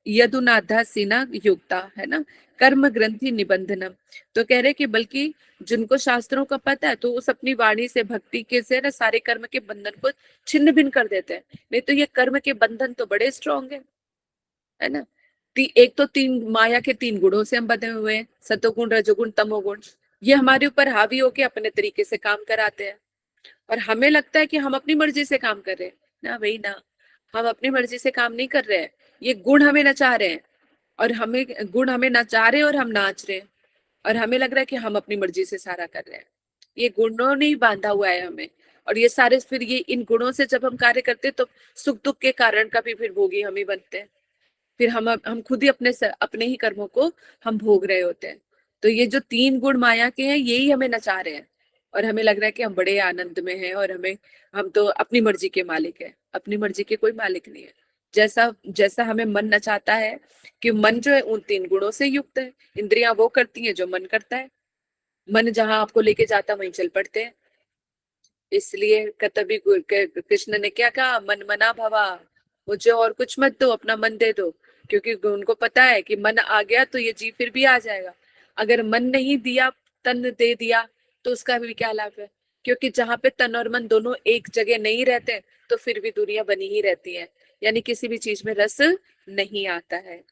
यदुनाधा सीना युक्ता, है ना, कर्म ग्रंथि निबंधनम। तो कह रहे कि बल्कि जिनको शास्त्रों का पता है तो उस अपनी वाणी से, भक्ति के से ना सारे कर्म के बंधन को छिन्न भिन्न कर देते हैं। नहीं तो ये कर्म के बंधन तो बड़े स्ट्रांग है ना। एक तो तीन माया के तीन गुणों से हम बंधे हुए हैं, सतोगुण, रजोगुण, तमोगुण। ये हमारे ऊपर हावी होके अपने तरीके से काम कराते हैं, और हमें लगता है कि हम अपनी मर्जी से काम कर रहे हैं। ना भाई ना, हम अपनी मर्जी से काम नहीं कर रहे हैं, ये गुण हमें नचा रहे हैं, और हमें गुण हमें नचा रहे हैं और हम नाच रहे हैं, और हमें लग रहा है कि हम अपनी मर्जी से सारा कर रहे हैं। ये गुणों ने ही बांधा हुआ है हमें, और ये सारे फिर ये इन गुणों से जब हम कार्य करते हैं तो सुख दुख के कारण का भी फिर भोगी हम ही बनते हैं। फिर हम खुद ही अपने ही कर्मों को हम भोग रहे होते हैं। तो ये जो तीन गुण माया के हैं, यही हमें नचा रहे हैं, और हमें लग रहा है कि हम बड़े आनंद में हैं, और हम तो अपनी मर्जी के मालिक हैं। अपनी मर्जी के कोई मालिक नहीं है। जैसा जैसा हमें मन नचाता है, कि मन जो है उन तीन गुणों से युक्त है, इंद्रियां वो करती हैं जो मन करता है, मन जहां आपको लेके जाता वहीं चल पड़ते हैं। इसलिए कतभी कृष्ण ने क्या कहा, मन मना भवा, मुझे और कुछ मत दो, अपना मन दे दो। क्योंकि उनको पता है कि मन आ गया तो ये जीव फिर भी आ जाएगा, अगर मन नहीं दिया, तन दे दिया, तो उसका भी क्या लाभ है? क्योंकि जहां पे तन और मन दोनों एक जगह नहीं रहते, तो फिर भी दूरियां बनी ही रहती हैं, यानी किसी भी चीज में रस नहीं आता है।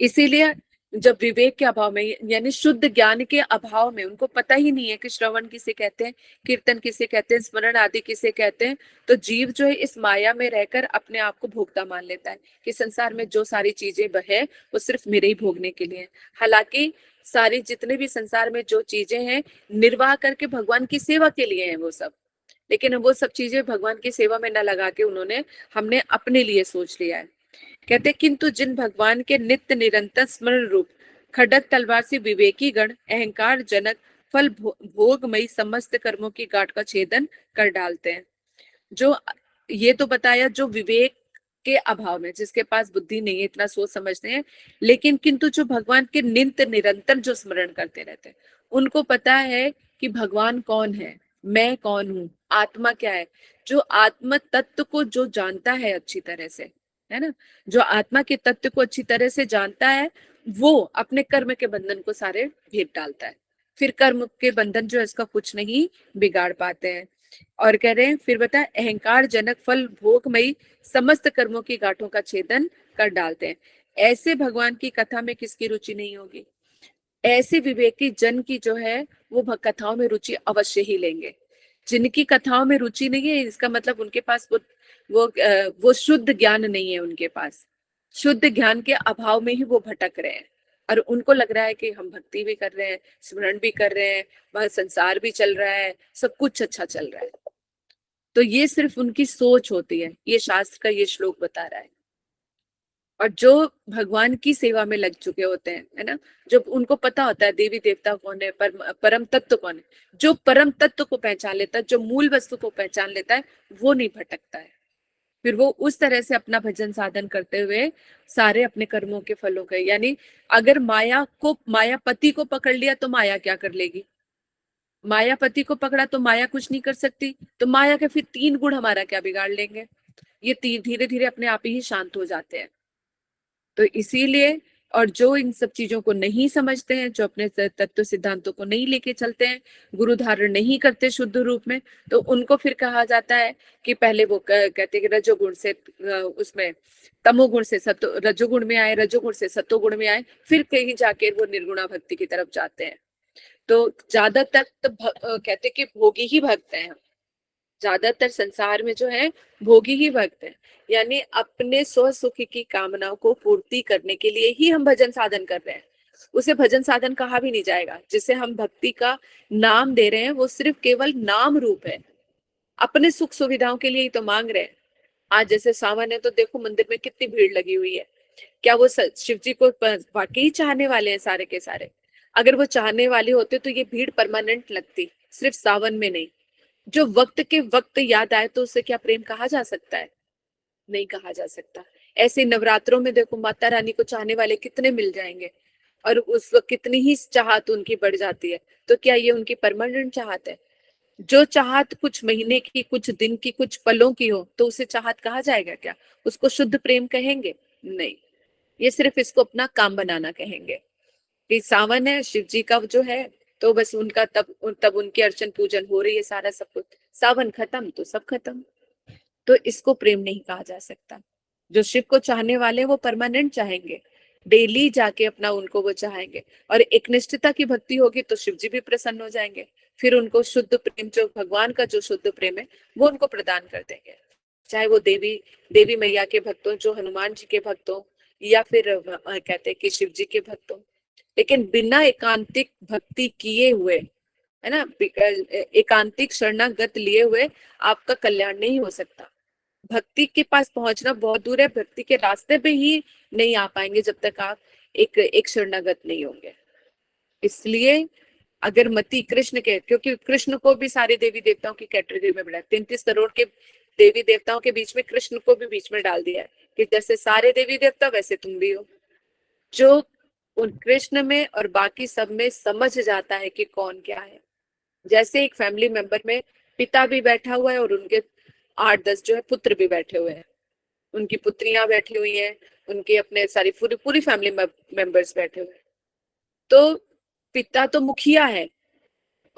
इसीलिए जब विवेक के अभाव में, यानी शुद्ध ज्ञान के अभाव में, उनको पता ही नहीं है कि श्रवण किसे कहते हैं, कीर्तन किसे कहते हैं, स्मरण आदि किसे कहते हैं, तो जीव जो है इस माया में रहकर अपने आप को भोगता मान लेता है कि संसार में जो सारी चीजें है वो सिर्फ मेरे ही भोगने के लिए है। हालांकि सारी जितने भी संसार में जो चीजें हैं, निर्वाह करके भगवान की सेवा के लिए है वो सब, लेकिन वो सब चीजें भगवान की सेवा में न लगा के हमने अपने लिए सोच लिया है। कहते किंतु जिन भगवान के नित्य निरंतर स्मरण रूप खड्ग तलवार से विवेकी गण अहंकार जनक फल भोगमयी समस्त कर्मों की गांठ का छेदन कर डालते हैं। जो ये तो बताया जो विवेक के अभाव में, जिसके पास बुद्धि नहीं है, इतना सोच समझते हैं, लेकिन किंतु जो भगवान के नित्य निरंतर जो स्मरण करते रहते हैं, उनको पता है कि भगवान कौन है, मैं कौन हूँ, आत्मा क्या है। जो आत्म तत्व को जो जानता है अच्छी तरह से, है ना, जो आत्मा के तत्व को अच्छी तरह से जानता है, वो अपने कर्म के बंधन को सारे भेद डालता है। फिर कर्म के बंधन जो है इसका कुछ नहीं बिगाड़ पाते हैं। और कह रहे हैं फिर बता, अहंकार जनक फल भोगमयी समस्त कर्मों की गांठों का छेदन कर डालते हैं। ऐसे भगवान की कथा में किसकी रुचि नहीं होगी? ऐसे विवेकी जन की जो है वो कथाओं में रुचि अवश्य ही लेंगे। जिनकी कथाओं में रुचि नहीं है, इसका मतलब उनके पास वो शुद्ध ज्ञान नहीं है उनके पास। शुद्ध ज्ञान के अभाव में ही वो भटक रहे हैं, और उनको लग रहा है कि हम भक्ति भी कर रहे हैं, स्मरण भी कर रहे हैं, वह संसार भी चल रहा है, सब कुछ अच्छा चल रहा है। तो ये सिर्फ उनकी सोच होती है, ये शास्त्र का ये श्लोक बता रहा है। और जो भगवान की सेवा में लग चुके होते हैं, है ना, जब उनको पता होता है देवी देवता कौन है, परम तत्व कौन है, जो परम तत्व को पहचान लेता है, जो मूल वस्तु को पहचान लेता है, वो नहीं भटकता है, फिर वो उस तरह से अपना भजन साधन करते हुए सारे अपने कर्मों के फलों के, यानी अगर मायापति को पकड़ लिया तो माया क्या कर लेगी? मायापति को पकड़ा तो माया कुछ नहीं कर सकती, तो माया के फिर 3 गुण हमारा क्या बिगाड़ लेंगे? ये धीरे धीरे अपने आप ही शांत हो जाते हैं। तो इसीलिए, और जो इन सब चीजों को नहीं समझते हैं, जो अपने तत्व सिद्धांतों को नहीं लेके चलते हैं, गुरु धारण नहीं करते शुद्ध रूप में, तो उनको फिर कहा जाता है कि पहले वो कहते हैं कि रजोगुण से उसमें तमोगुण से रजोगुण में आए, रजोगुण से सत्वगुण में आए, फिर कहीं जाके वो निर्गुणा भक्ति की तरफ जाते हैं। तो ज्यादातर तो कहते कि भोगी ही भक्त हैं। ज्यादातर संसार में जो है भोगी ही भक्त हैं, यानी अपने स्व सुख की कामनाओं को पूर्ति करने के लिए ही हम भजन साधन कर रहे हैं। उसे भजन साधन कहा भी नहीं जाएगा। जिसे हम भक्ति का नाम दे रहे हैं वो सिर्फ केवल नाम रूप है, अपने सुख सुविधाओं के लिए ही तो मांग रहे हैं। आज जैसे सावन है तो देखो मंदिर में कितनी भीड़ लगी हुई है। क्या वो शिव जी को वाकई चाहने वाले हैं सारे के सारे? अगर वो चाहने वाले होते तो ये भीड़ परमानेंट लगती, सिर्फ सावन में नहीं। जो वक्त के वक्त याद आए तो उसे क्या प्रेम कहा जा सकता है? नहीं कहा जा सकता। ऐसे नवरात्रों में देखो माता रानी को चाहने वाले कितने मिल जाएंगे, और उस वक्त कितनी ही चाहत उनकी बढ़ जाती है। तो क्या ये उनकी परमानेंट चाहत है? जो चाहत कुछ महीने की, कुछ दिन की, कुछ पलों की हो तो उसे चाहत कहा जाएगा क्या? उसको शुद्ध प्रेम कहेंगे? नहीं, ये सिर्फ इसको अपना काम बनाना कहेंगे कि सावन है शिव जी का जो है, तो बस उनका तब उनकी अर्चन पूजन हो रही है, सारा सब कुछ। सावन खत्म तो सब खत्म। तो इसको प्रेम नहीं कहा जा सकता। जो शिव को चाहने वाले हैं वो परमानेंट चाहेंगे, डेली जाके अपना उनको वो चाहेंगे, और एक निष्ठता की भक्ति होगी तो शिव जी भी प्रसन्न हो जाएंगे। फिर उनको शुद्ध प्रेम, जो भगवान का जो शुद्ध प्रेम है वो उनको प्रदान कर देंगे। चाहे वो देवी मैया के भक्त हो, जो हनुमान जी के भक्त हो, या फिर कहते हैं कि शिव जी के भक्त हो। लेकिन बिना एकांतिक भक्ति किए हुए, है ना, एकांतिक शरणागत लिए हुए आपका कल्याण नहीं हो सकता। भक्ति के पास पहुंचना बहुत दूर है, भक्ति के रास्ते पे ही नहीं आ पाएंगे जब तक आप एक शरणागत नहीं होंगे। इसलिए अगर मति कृष्ण के, क्योंकि कृष्ण को भी सारे देवी देवताओं की कैटेगरी में बढ़ा, 33 करोड़ के देवी देवताओं के बीच में कृष्ण को भी बीच में डाल दिया है कि जैसे सारे देवी देवता वैसे तुम भी हो। जो उन कृष्ण में और बाकी सब में समझ जाता है कि कौन क्या है। जैसे एक फैमिली मेंबर में पिता भी बैठा हुआ है और उनके 8-10 जो है पुत्र भी बैठे हुए हैं, उनकी पुत्रियां बैठी हुई हैं, उनके अपने सारी पूरी फैमिली मेंबर्स बैठे हुए हैं। तो पिता तो मुखिया है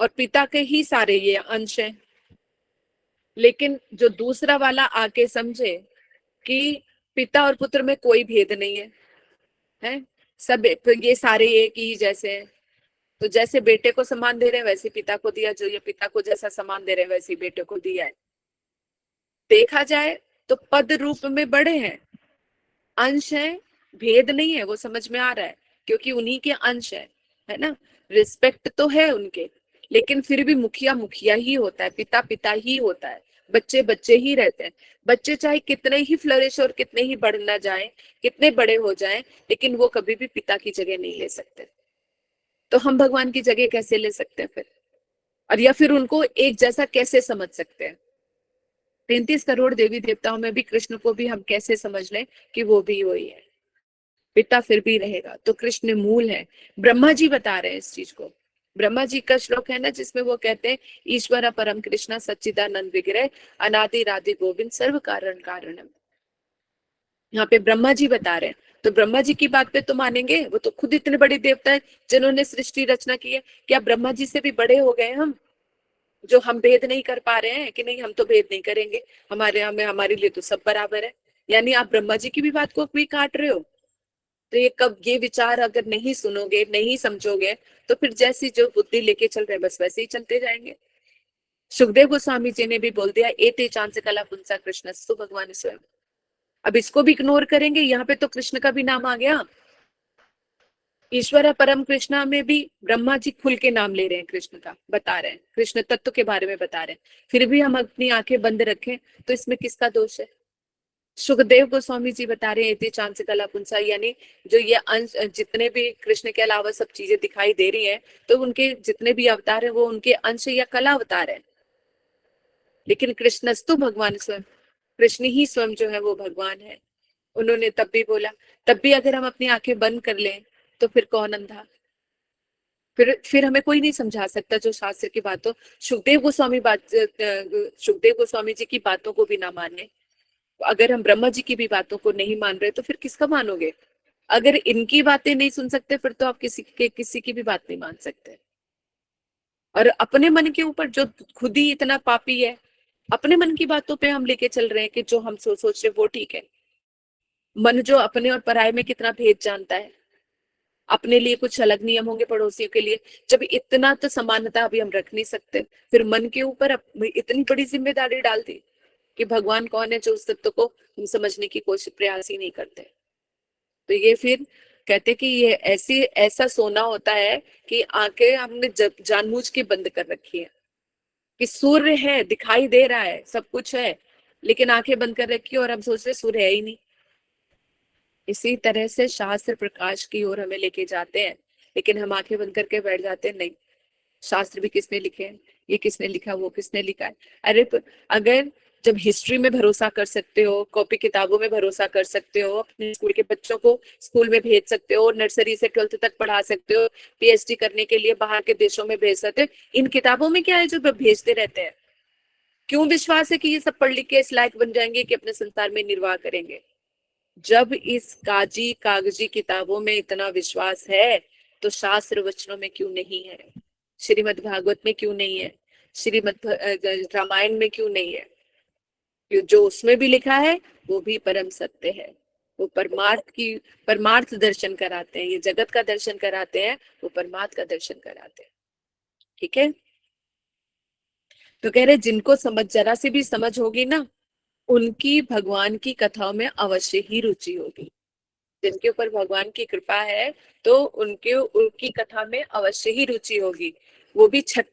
और पिता के ही सारे ये अंश हैं। लेकिन जो दूसरा वाला आके समझे कि पिता और पुत्र में कोई भेद नहीं है, सब ये सारे एक ही जैसे हैं। तो जैसे बेटे को सम्मान दे रहे हैं वैसे पिता को दिया, जो ये पिता को जैसा सम्मान दे रहे हैं वैसे बेटे को दिया है। देखा जाए तो पद रूप में बड़े हैं, अंश है, भेद नहीं है, वो समझ में आ रहा है क्योंकि उन्हीं के अंश है ना। रिस्पेक्ट तो है उनके, लेकिन फिर भी मुखिया मुखिया ही होता है, पिता पिता ही होता है, बच्चे बच्चे ही रहते हैं। बच्चे चाहे कितने ही फ्लरिश और कितने ही बढ़ना जाए, कितने बड़े हो जाएं, लेकिन वो कभी भी पिता की जगह नहीं ले सकते। तो हम भगवान की जगह कैसे ले सकते हैं फिर? और या फिर उनको एक जैसा कैसे समझ सकते हैं? 33 करोड़ देवी देवताओं में भी कृष्ण को भी हम कैसे समझ लें कि वो भी वही है, पिता फिर भी रहेगा। तो कृष्ण मूल है। ब्रह्मा जी बता रहे हैं इस चीज को। ब्रह्मा जी का श्लोक है ना जिसमें वो कहते हैं ईश्वर परम कृष्ण सच्चिदानंद विग्रह अनादि राधि गोविंद सर्व कारण कारणम। यहाँ पे ब्रह्मा जी बता रहे हैं, तो ब्रह्मा जी की बात पे तो मानेंगे, वो तो खुद इतने बड़े देवता है जिन्होंने सृष्टि रचना की है। क्या ब्रह्मा जी से भी बड़े हो गए हम, जो हम भेद नहीं कर पा रहे हैं कि नहीं हम तो भेद नहीं करेंगे, हमारे लिए तो सब बराबर है? यानी आप ब्रह्मा जी की भी बात को भी काट रहे हो। तो ये विचार अगर नहीं सुनोगे, नहीं समझोगे, तो फिर जैसी जो बुद्धि लेके चल रहे बस वैसे ही चलते जाएंगे। सुखदेव गोस्वामी जी ने भी बोल दिया एते चांस कला पुंसा कृष्णस्तु भगवान स्वयं। अब इसको भी इग्नोर करेंगे, यहाँ पे तो कृष्ण का भी नाम आ गया। ईश्वर परम कृष्णा में भी ब्रह्मा जी खुल के नाम ले रहे हैं, कृष्ण का बता रहे हैं, कृष्ण तत्व के बारे में बता रहे हैं, फिर भी हम अपनी आंखें बंद रखें तो इसमें किसका दोष है? सुखदेव गोस्वामी जी बता रहे हैं इति चांस कला पुंसा, यानी जो ये अंश जितने भी कृष्ण के अलावा सब चीजें दिखाई दे रही हैं, तो उनके जितने भी अवतार हैं वो उनके अंश या कला अवतार है। लेकिन कृष्णस्तु भगवान स्वयं, कृष्ण ही स्वयं जो है वो भगवान है। उन्होंने तब भी बोला, तब भी अगर हम अपनी आंखें बंद कर लें तो फिर कौन अंधा? फिर हमें कोई नहीं समझा सकता जो शास्त्र की बातों, सुखदेव गोस्वामी जी की बातों को भी ना माने। अगर हम ब्रह्मा जी की भी बातों को नहीं मान रहे तो फिर किसका मानोगे? अगर इनकी बातें नहीं सुन सकते फिर तो आप किसी की भी बात नहीं मान सकते। और अपने मन के ऊपर जो खुद ही इतना पापी है, अपने मन की बातों पे हम लेके चल रहे हैं कि जो हम सोच रहे वो ठीक है। मन जो अपने और पराये में कितना भेद जानता है, अपने लिए कुछ अलग नियम होंगे, पड़ोसियों के लिए। जब इतना तो समानता अभी हम रख नहीं सकते, फिर मन के ऊपर इतनी बड़ी जिम्मेदारी डाल दी कि भगवान कौन है जो उस तत्व को हम समझने की कोशिश प्रयास ही नहीं करते। तो ये फिर कहते कि ये ऐसा सोना होता है कि आंखें हमने जानबूझ के बंद कर रखी है, कि सूर्य है, दिखाई दे रहा है, सब कुछ है, लेकिन आंखें बंद कर रखी है और हम सोच रहे सूर्य है ही नहीं। इसी तरह से शास्त्र प्रकाश की ओर हमें लेके जाते हैं, लेकिन हम आंखें बंद करके बैठ जाते हैं। नहीं, शास्त्र भी किसने लिखे हैं, ये किसने लिखा, वो किसने लिखा है। अरे अगर जब हिस्ट्री में भरोसा कर सकते हो, कॉपी किताबों में भरोसा कर सकते हो, अपने स्कूल के बच्चों को स्कूल में भेज सकते हो, नर्सरी से 12th तक पढ़ा सकते हो, पीएचडी करने के लिए बाहर के देशों में भेज सकते हो, इन किताबों में क्या है जो भेजते रहते हैं? क्यों विश्वास है कि ये सब पढ़ लिख के इस लायक बन जाएंगे कि अपने संसार में निर्वाह करेंगे? जब इस कागजी किताबों में इतना विश्वास है तो शास्त्र वचनों में क्यों नहीं है? श्रीमद् भागवत में क्यों नहीं है? श्रीमद् रामायण में क्यों नहीं है? जो उसमें भी लिखा है वो भी परम सत्य है। वो परमार्थ दर्शन कराते हैं, ये जगत का दर्शन कराते हैं, वो परमार्थ का दर्शन कराते हैं। ठीक है, तो कह रहे जिनको जरा सी भी समझ होगी ना, उनकी भगवान की कथाओं में अवश्य ही रुचि होगी। जिनके ऊपर भगवान की कृपा है तो उनकी कथा में अवश्य ही रुचि होगी। वो भी छठ